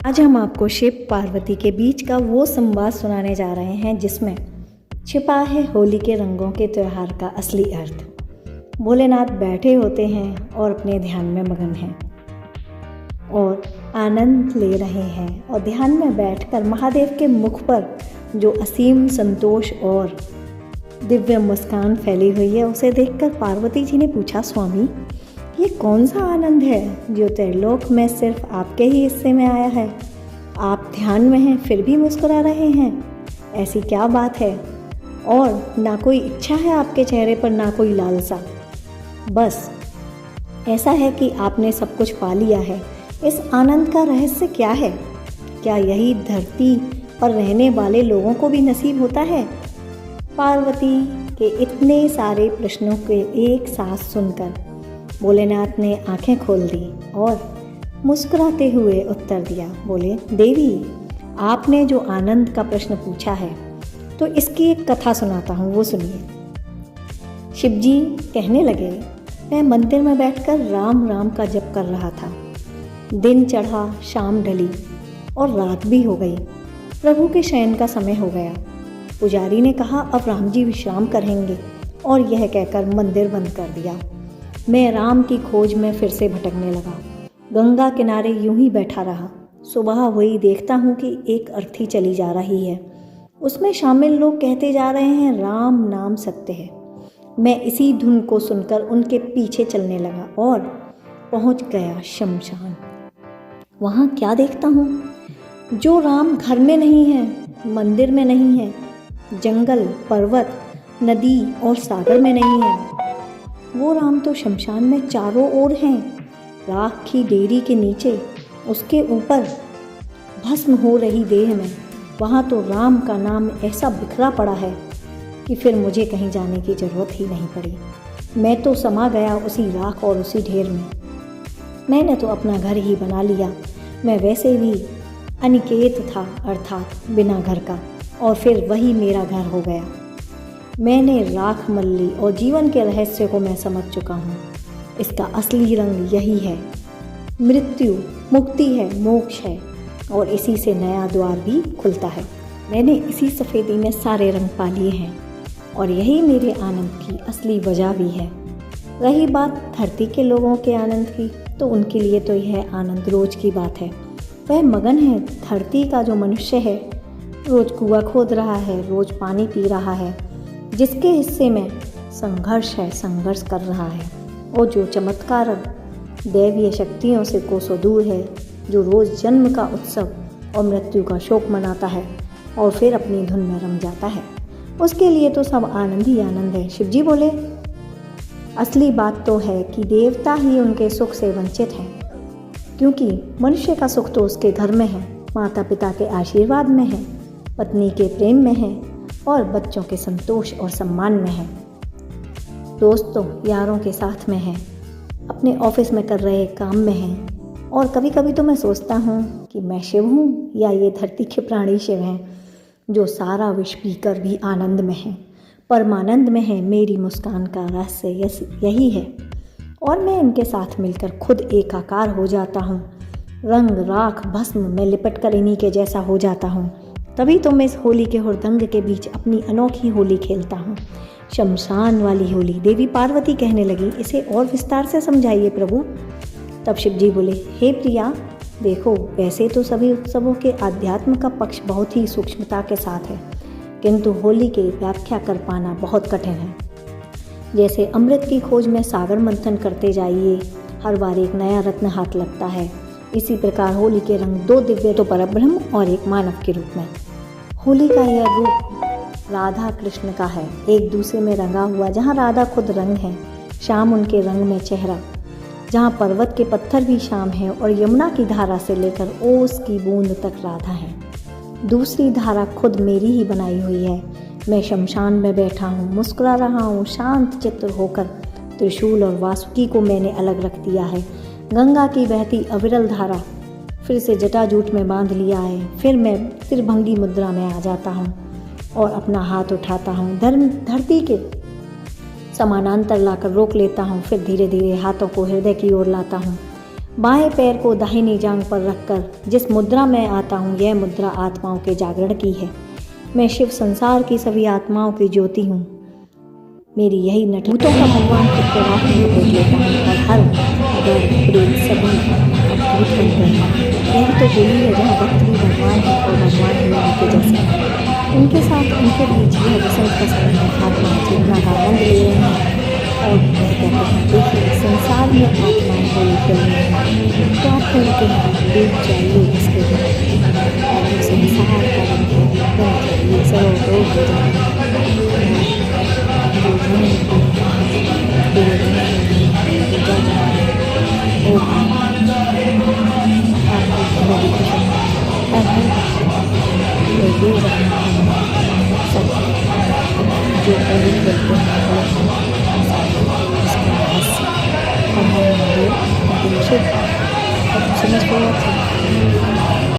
आज हम आपको शिव पार्वती के बीच का वो संवाद सुनाने जा रहे हैं जिसमें छिपा है होली के रंगों के त्यौहार का असली अर्थ। भोलेनाथ बैठे होते हैं और अपने ध्यान में मगन हैं और आनंद ले रहे हैं और ध्यान में बैठकर महादेव के मुख पर जो असीम संतोष और दिव्य मुस्कान फैली हुई है उसे देखकर पार्वती जी ने पूछा, स्वामी ये कौन सा आनंद है जो त्रिलोक में सिर्फ आपके ही हिस्से में आया है? आप ध्यान में हैं फिर भी मुस्कुरा रहे हैं, ऐसी क्या बात है? और ना कोई इच्छा है आपके चेहरे पर, ना कोई लालसा, बस ऐसा है कि आपने सब कुछ पा लिया है। इस आनंद का रहस्य क्या है? क्या यही धरती पर रहने वाले लोगों को भी नसीब होता है? पार्वती के इतने सारे प्रश्नों के एक साथ सुनकर भोलेनाथ ने आंखें खोल दी और मुस्कुराते हुए उत्तर दिया। बोले, देवी आपने जो आनंद का प्रश्न पूछा है तो इसकी एक कथा सुनाता हूँ, वो सुनिए। शिवजी कहने लगे, मैं मंदिर में बैठकर राम राम का जप कर रहा था। दिन चढ़ा, शाम ढली और रात भी हो गई। प्रभु के शयन का समय हो गया। पुजारी ने कहा अब राम जी विश्राम करेंगे और यह कहकर मंदिर बंद कर दिया। मैं राम की खोज में फिर से भटकने लगा। गंगा किनारे यूं ही बैठा रहा। सुबह हुई, देखता हूँ कि एक अर्थी चली जा रही है। उसमें शामिल लोग कहते जा रहे हैं, राम नाम सत्य है। मैं इसी धुन को सुनकर उनके पीछे चलने लगा और पहुँच गया शमशान। वहाँ क्या देखता हूँ? जो राम घर में नहीं है, मंदिर में नहीं है, जंगल, पर्वत, नदी और सागर में नहीं है, वो राम तो शमशान में चारों ओर हैं। राख की डेरी के नीचे, उसके ऊपर भस्म हो रही देह में, वहाँ तो राम का नाम ऐसा बिखरा पड़ा है कि फिर मुझे कहीं जाने की ज़रूरत ही नहीं पड़ी। मैं तो समा गया उसी राख और उसी ढेर में। मैंने तो अपना घर ही बना लिया। मैं वैसे भी अनिकेत था, अर्थात बिना घर का, और फिर वही मेरा घर हो गया। मैंने राख मल ली और जीवन के रहस्य को मैं समझ चुका हूँ। इसका असली रंग यही है। मृत्यु मुक्ति है, मोक्ष है, और इसी से नया द्वार भी खुलता है। मैंने इसी सफ़ेदी में सारे रंग पा लिए हैं और यही मेरे आनंद की असली वजह भी है। रही बात धरती के लोगों के आनंद की, तो उनके लिए तो यह आनंद रोज की बात है। वह मगन है। धरती का जो मनुष्य है, रोज कुआं खोद रहा है, रोज पानी पी रहा है, जिसके हिस्से में संघर्ष है, संघर्ष कर रहा है। और जो चमत्कार दैवीय शक्तियों से कोसों दूर है, जो रोज़ जन्म का उत्सव और मृत्यु का शोक मनाता है और फिर अपनी धुन में रम जाता है, उसके लिए तो सब आनंद ही आनंद है। शिवजी बोले, असली बात तो है कि देवता ही उनके सुख से वंचित हैं, क्योंकि मनुष्य का सुख तो उसके घर में है, माता पिता के आशीर्वाद में है, पत्नी के प्रेम में है और बच्चों के संतोष और सम्मान में है, दोस्तों यारों के साथ में है, अपने ऑफिस में कर रहे काम में है। और कभी कभी तो मैं सोचता हूँ कि मैं शिव हूँ या ये धरती के प्राणी शिव हैं, जो सारा विश्व पीकर भी आनंद में है, परमानंद में है। मेरी मुस्कान का रहस्य यही है और मैं इनके साथ मिलकर खुद एकाकार हो जाता हूँ। रंग राख भस्म में लिपट कर इन्हीं के जैसा हो जाता हूँ। तभी तो मैं इस होली के हुड़दंग के बीच अपनी अनोखी होली खेलता हूँ, शमशान वाली होली। देवी पार्वती कहने लगी, इसे और विस्तार से समझाइए प्रभु। तब शिवजी बोले, हे प्रिया, देखो वैसे तो सभी उत्सवों के आध्यात्म का पक्ष बहुत ही सूक्ष्मता के साथ है, किंतु होली की व्याख्या कर पाना बहुत कठिन है। जैसे अमृत की खोज में सागर मंथन करते जाइए, हर बार एक नया रत्न हाथ लगता है, इसी प्रकार होली के रंग दो दिव्य तो परब्रह्म और एक मानव के रूप में। होली का यह रूप राधा कृष्ण का है, एक दूसरे में रंगा हुआ। जहाँ राधा खुद रंग है, शाम उनके रंग में चेहरा। जहाँ पर्वत के पत्थर भी शाम है और यमुना की धारा से लेकर ओस की बूंद तक राधा है। दूसरी धारा खुद मेरी ही बनाई हुई है। मैं शमशान में बैठा हूँ, मुस्कुरा रहा हूँ, शांत चित्त होकर। त्रिशूल और वासुकी को मैंने अलग रख दिया है। गंगा की बहती अविरल धारा फिर से जटाजूट में बांध लिया है। फिर मैं त्रिभंगी मुद्रा में आ जाता हूँ और अपना हाथ उठाता हूँ, धरती के समानांतर लाकर रोक लेता हूँ। फिर धीरे धीरे हाथों को हृदय की ओर लाता हूँ। बाएं पैर को दाहिनी जांघ पर रखकर जिस मुद्रा में आता हूँ, यह मुद्रा आत्माओं के जागरण की है। मैं शिव संसार की सभी आत्माओं की ज्योति हूँ। मेरी यही नट भूतों का भगवान खुद को रात में लपेट लेता हूँ और हर डर प्रेत सभी भूत बनते हैं। यह तो होली है जहाँ भक्त भी भगवान है और भगवान भी उनके जैसे हैं। उनके साथ उनके बीच यह वसंत का समय है। आत्मा चेतना का आनंद ले रहे हैं और वह कहते हैं, देखिए संसार में आत्माएं होली खेल रही हैं, तो आप उनके डूब जाइए इसके लिए और जो संसार का रंग है बन जाइए, सर्वरोग हो जाए। समझ गया था।